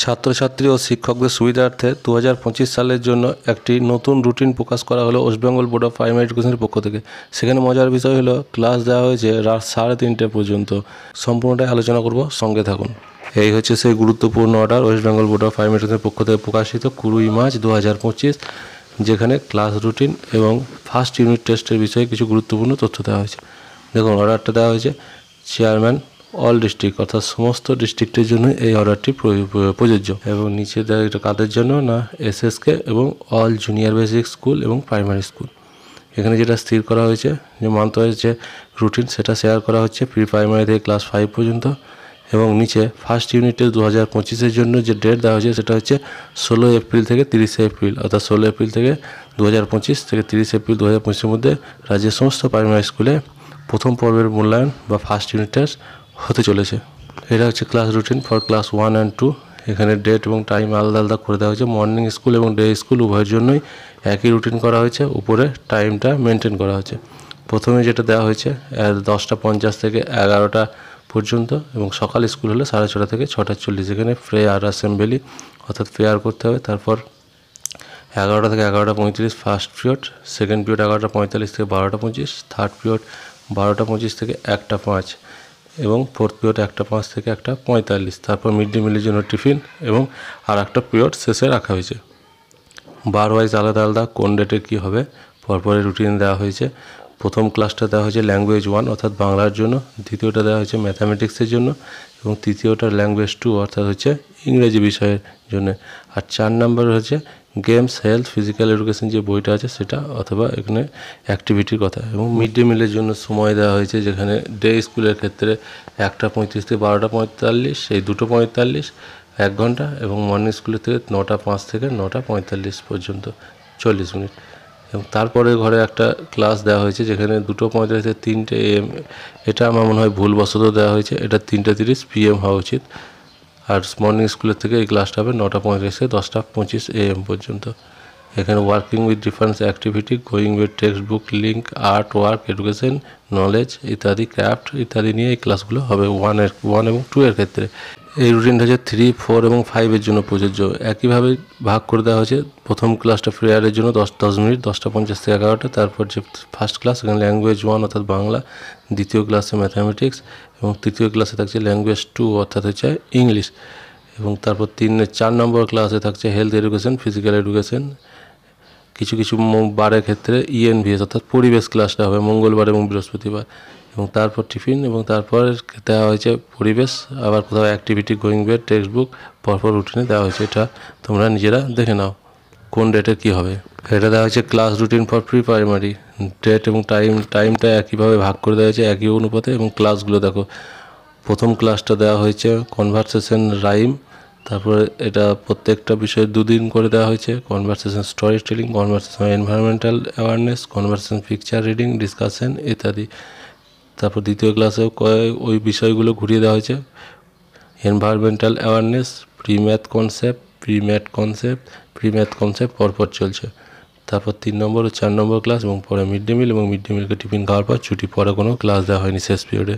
ছাত্রছাত্রী ও শিক্ষকদের সুবিধার্থে 2025 সালের জন্য একটি নতুন রুটিন প্রকাশ করা হলো West Bengal board of primary এডুকেশনের পক্ষ থেকে। সেখানে মজার বিষয় হলো ক্লাস দেওয়া হয়েছে রাত 3:30 পর্যন্ত। সম্পূর্ণটাই আলোচনা করব, সঙ্গে থাকুন। এই হচ্ছে সেই গুরুত্বপূর্ণ order West Bengal board of primary এডুকেশনের পক্ষ থেকে প্রকাশিত 20 মার্চ 2025, যেখানে ক্লাস রুটিন এবং ফার্স্ট ইউনিট টেস্টের বিষয়ে কিছু গুরুত্বপূর্ণ তথ্য দেওয়া হয়েছে। দেখুন, অর্ডারটা দেওয়া হয়েছে চেয়ারম্যান অল ডিস্ট্রিক্ট, অর্থাৎ সমস্ত ডিস্ট্রিক্টের জন্য এই অর্ডারটি প্রযোজ্য। এবং নিচে দেওয়া এটা কাদের জন্য না, এসএসকে এবং অল জুনিয়র বেসিক স্কুল এবং প্রাইমারি স্কুল। এখানে যেটা স্থির করা হয়েছে যে মানতে হয়েছে রুটিন, সেটা শেয়ার করা হচ্ছে প্রি প্রাইমারি থেকে ক্লাস 5 পর্যন্ত। এবং নিচে ফার্স্ট ইউনিটের 2025-এর জন্য যে ডেট দেওয়া হয়েছে সেটা হচ্ছে 16 এপ্রিল থেকে 30 এপ্রিল, অর্থাৎ 16 এপ্রিল থেকে 2025 থেকে 30 এপ্রিল 2025-এর মধ্যে রাজ্যের সমস্ত প্রাইমারি স্কুলে প্রথম পর্বের মূল্যায়ন বা ফার্স্ট ইউনিট টেস্ট হতে চলেছে। এটা হচ্ছে class routine for class 1 and 2। এখানে ডেট এবং টাইম আলাদা আলাদা করে দেওয়া হয়েছে। মর্নিং স্কুল এবং ডে স্কুল উভয়ের জন্যই একই রুটিন করা হয়েছে, উপরে টাইমটা মেনটেন করা হয়েছে। প্রথমে যেটা দেওয়া হয়েছে 10:50 থেকে 11টা পর্যন্ত, এবং সকাল স্কুল হলে 6:30 থেকে 6:40। এখানে প্রেয়ার অ্যাসেম্বলি অর্থাৎ প্রেয়ার করতে হবে। তারপর 11টা থেকে 11:35 ফার্স্ট পিরিয়ড, সেকেন্ড পিরিয়ড 11:45 থেকে 12:25, থার্ড পিরিয়ড 12:25 থেকে 1:05, এবং ফোর্থ পিরিয়ড 1:05 থেকে 1:45। তারপর মিড ডে মিলের জন্য টিফিন এবং আর একটা পিরিয়ড শেষে রাখা হয়েছে। বার ওয়াইজ আলাদা আলাদা কোন ডেটে কী হবে পরপরের রুটিন দেওয়া হয়েছে। প্রথম ক্লাসটা দেওয়া হয়েছে ল্যাঙ্গুয়েজ 1 অর্থাৎ বাংলার জন্য, দ্বিতীয়টা দেওয়া হয়েছে ম্যাথামেটিক্সের জন্য, এবং তৃতীয়টা ল্যাঙ্গুয়েজ 2 অর্থাৎ হচ্ছে ইংরেজি বিষয়ের জন্য। আর 4 নম্বর হচ্ছে গেমস, হেলথ, ফিজিক্যাল এডুকেশন যে বইটা আছে সেটা, অথবা এখানে অ্যাক্টিভিটির কথা। এবং মিড ডে মিলের জন্য সময় দেওয়া হয়েছে, যেখানে ডে স্কুলের ক্ষেত্রে 1:35 থেকে 12:45, সেই 2:45 1 ঘন্টা, এবং মর্নিং স্কুলের থেকে 9:05 থেকে 9:45 পর্যন্ত 40 মিনিট। এবং তারপরে ঘরে একটা ক্লাস দেওয়া হয়েছে যেখানে 2:45 থেকে 3টে AM। এটা আমার মনে হয় ভুলবশত দেওয়া হয়েছে, এটা 3:30 PM হওয়া উচিত। আর মর্নিং স্কুলের থেকে এই ক্লাসটা হবে 9:45 থেকে 10:25 AM পর্যন্ত। এখানে working with difference activity, going with text book link, art work, education, knowledge ইত্যাদি, ক্রাফট ইত্যাদি নিয়ে এই ক্লাসগুলো হবে 1 এবং 2 এর ক্ষেত্রে। এই রুটিনটা হচ্ছে 3, 4 এবং 5-এর জন্য প্রযোজ্য। একইভাবে ভাগ করে দেওয়া হয়েছে। প্রথম ক্লাসটা প্রেয়ারের জন্য 10 মিনিট, 10:50 থেকে 11টা। তারপর যে ফার্স্ট ক্লাস, এখানে ল্যাঙ্গুয়েজ 1 অর্থাৎ বাংলা, দ্বিতীয় ক্লাসে ম্যাথামেটিক্স, এবং তৃতীয় ক্লাসে থাকছে ল্যাঙ্গুয়েজ 2 অর্থাৎ হচ্ছে ইংলিশ। এবং তারপর 4 নম্বর ক্লাসে থাকছে হেলথ এডুকেশন, ফিজিক্যাল এডুকেশন। কিছু কিছু বারের ক্ষেত্রে ENVS অর্থাৎ পরিবেশ ক্লাসটা হবে মঙ্গলবার এবং বৃহস্পতিবার। এবং তারপর টিফিন, এবং তারপর দেওয়া হয়েছে পরিবেশ, আবার কোথাও activity, going with text book, পরপর রুটিনে দেওয়া হয়েছে। এটা তোমরা নিজেরা দেখে নাও কোন ডেটে কী হবে। এটা দেওয়া হয়েছে class routine for pre primary. Date এবং টাইমটা একইভাবে ভাগ করে দেওয়া হয়েছে একই অনুপাতে। এবং ক্লাসগুলো দেখো, প্রথম ক্লাসটা দেওয়া হয়েছে কনভারসেশন রাইম। তারপরে এটা প্রত্যেকটা বিষয়ে 2 দিন করে দেওয়া হয়েছে। Conversation story telling, conversation environmental awareness, conversation picture reading, discussion ইত্যাদি। তারপর দ্বিতীয় ক্লাসেও ওই বিষয়গুলো ঘুরিয়ে দেওয়া হয়েছে। Environmental awareness, pre math concept পরপর চলছে। তারপর 3 নম্বর ও 4 নম্বর ক্লাস, এবং পরে মিড ডে মিল, এবং মিড ডে মিলকে টিফিন খাওয়ার পর ছুটি, পরে কোনো ক্লাস দেওয়া হয়নি শেষ পিরিয়ডে।